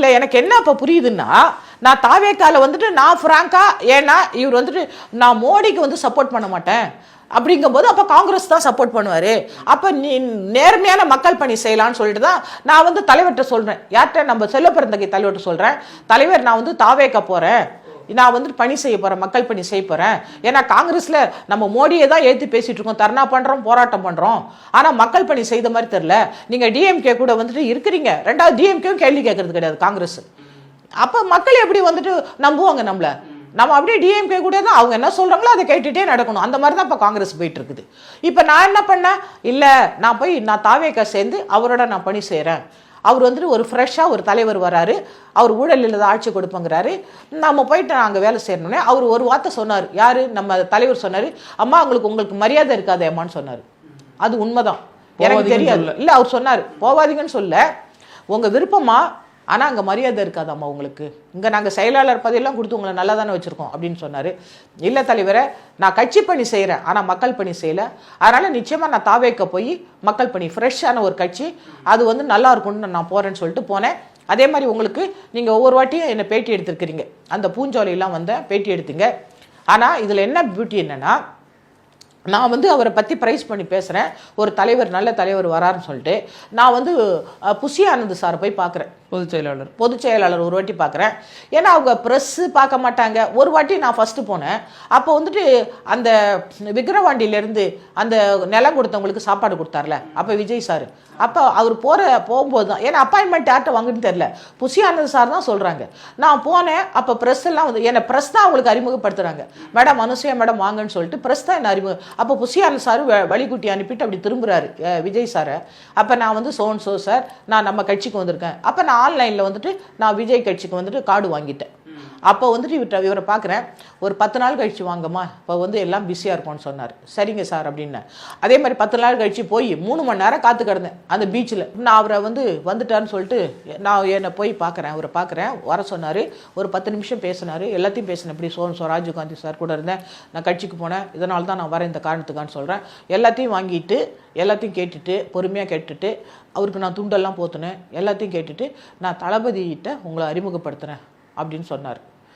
இதுல எனக்கு என்ன இப்ப புரியுதுன்னா, நான் தாவேக்கால வந்துட்டு நான் பிராங்கா, ஏன்னா இவர் வந்துட்டு நான் மோடிக்கு வந்து சப்போர்ட் பண்ண மாட்டேன் அப்படிங்கும்போது அப்ப காங்கிரஸ் தான் சப்போர்ட் பண்ணுவாரு. அப்ப நீ நேர்மையான மக்கள் பணி செய்யலாம்னு சொல்லிட்டு தான் நான் வந்து தலைவர்கிட்ட சொல்றேன். யார்கிட்ட? நம்ம செல்வபிறந்தகை தலைவர்கிட்ட சொல்றேன், தலைவர் நான் வந்து தாவேக்க போறேன், நான் வந்து பணி செய்ய போறேன், மக்கள் பணி செய்ய போறேன். ஏன்னா காங்கிரஸ்ல நம்ம மோடியை தான் ஏற்றி பேசிட்டு இருக்கோம், தர்ணா பண்றோம், போராட்டம் பண்றோம். ஆனா மக்கள் பணி செய்த மாதிரி தெரியல. நீங்க டிஎம்கே கூட வந்துட்டு இருக்கிறீங்க, ரெண்டாவது டிஎம்கேவும் கேள்வி கேட்கறது கிடையாது காங்கிரஸ். அப்ப மக்கள் எப்படி வந்துட்டு நம்புவாங்க நம்மள? நம்ம அப்படியே டிஎம்கே கூட தான் அவங்க என்ன சொல்றாங்களோ அதை கேட்டுட்டே நடக்கணும். அந்த மாதிரி தான் இப்போ காங்கிரஸ் போயிட்டு இருக்குது. இப்போ நான் என்ன பண்ணேன், இல்லை நான் தாவேக்கா சேர்ந்து அவரோட நான் பணி செய்கிறேன். அவர் வந்துட்டு ஒரு ஃப்ரெஷ்ஷாக ஒரு தலைவர் வராரு, அவர் ஊழல் இல்லாத ஆட்சி கொடுப்பங்கிறாரு, நம்ம போயிட்டு நாங்கள் வேலை செய்யணுன்னே அவர் ஒரு வார்த்தை சொன்னார். யார்? நம்ம தலைவர் சொன்னார், அம்மா உங்களுக்கு மரியாதை இருக்காது அம்மான்னு சொன்னார். அது உண்மைதான், எனக்கு தெரியாது. இல்லை, அவர் சொன்னார் போவாதீங்கன்னு சொல்ல, உங்கள் விருப்பமா, ஆனால் அங்கே மரியாதை இருக்காதாம்மா உங்களுக்கு, இங்கே நாங்கள் செயலாளர் பதவியெல்லாம் கொடுத்து உங்களை நல்லா தானே வச்சுருக்கோம் அப்படின்னு சொன்னார். இல்லை தலைவரை, நான் கட்சி பணி செய்கிறேன், ஆனால் மக்கள் பணி செய்யலை, அதனால் நிச்சயமாக நான் தாவேக்க போய் மக்கள் பணி, ஃப்ரெஷ்ஷான ஒரு கட்சி, அது வந்து நல்லா இருக்கும்னு நான் போகிறேன்னு சொல்லிட்டு போனேன். அதே மாதிரி உங்களுக்கு நீங்கள் ஒவ்வொரு வாட்டியும் என்னை பேட்டி எடுத்திருக்கிறீங்க, அந்த பூஞ்சோலையெல்லாம் வந்தேன், பேட்டி எடுத்தீங்க. ஆனால் இதில் என்ன பியூட்டி என்னென்னா, நான் வந்து அவரை பற்றி ப்ரைஸ் பண்ணி பேசுகிறேன், ஒரு தலைவர் நல்ல தலைவர் வராருன்னு சொல்லிட்டு. நான் வந்து புஷி ஆனந்த் சாரை போய் பார்க்குறேன், பொதுச் செயலாளர் ஒரு வாட்டி பார்க்குறேன். ஏன்னா அவங்க ப்ரெஸ்ஸு பார்க்க மாட்டாங்க. ஒரு வாட்டி நான் ஃபஸ்ட்டு போனேன், அப்போ வந்துட்டு அந்த விக்கிரவாண்டியிலேருந்து அந்த நிலம் கொடுத்தவங்களுக்கு சாப்பாடு கொடுத்தார்ல, அப்போ விஜய் சார், அப்போ அவர் போகும்போது தான், ஏன்னா அப்பாயின்மெண்ட் யார்கிட்ட வாங்குன்னு தெரில, புஷி ஆனந்த் சார் தான் சொல்கிறாங்க. நான் போனேன், அப்போ ப்ரெஸ் எல்லாம் வந்து என்னை ப்ரெஸ் தான் அவங்களுக்கு அறிமுகப்படுத்துகிறாங்க. மேடம் அனுசூயா மேடம் வாங்கன்னு சொல்லிட்டு ப்ரெஸ் தான் என்ன அறிமுகம். அப்போ புஷி ஆனந்த் சார் வழிகுட்டி அனுப்பிட்டு அப்படி திரும்புகிறாரு விஜய் சாரை. அப்போ நான் வந்து சோ சார், நான் நம்ம கட்சிக்கு வந்திருக்கேன். அப்போ நான் ஆன்லைனில் வந்துட்டு நான் விஜய் கட்சிக்கு வந்துட்டு கார்டு வாங்கிட்டேன். அப்போ வந்துட்டு இவரை பார்க்குறேன், ஒரு 10 நாள் கழிச்சு வாங்கம்மா, இப்போ வந்து எல்லாம் பிஸியாக இருக்கும்னு சொன்னார். சரிங்க சார் அப்படின்னு. அதே மாதிரி 10 நாள் கழிச்சு போய் 3 மணி நேரம் காத்து கிடந்தேன் அந்த பீச்சில். நான் அவரை வந்துட்டான்னு சொல்லிட்டு நான் என்னை போய் பார்க்குறேன், அவரை பார்க்குறேன், வர சொன்னார். ஒரு 10 நிமிஷம் பேசினார், எல்லாத்தையும் பேசினேன். இப்படி ராஜீவ் காந்தி சார் கூட இருந்தேன், நான் கட்சிக்கு போனேன், இதனால தான் நான் வரேன் இந்த காரணத்துக்கான்னு சொல்கிறேன். எல்லாத்தையும் வாங்கிட்டு எல்லாத்தையும் கேட்டுட்டு பொறுமையாக கேட்டுட்டு அவருக்கு நான் துண்டெல்லாம் போத்துனேன். எல்லாத்தையும் கேட்டுட்டு நான் தளபதியிட்ட உங்களை அறிமுகப்படுத்துகிறேன் அப்படின்னு சொன்னார்.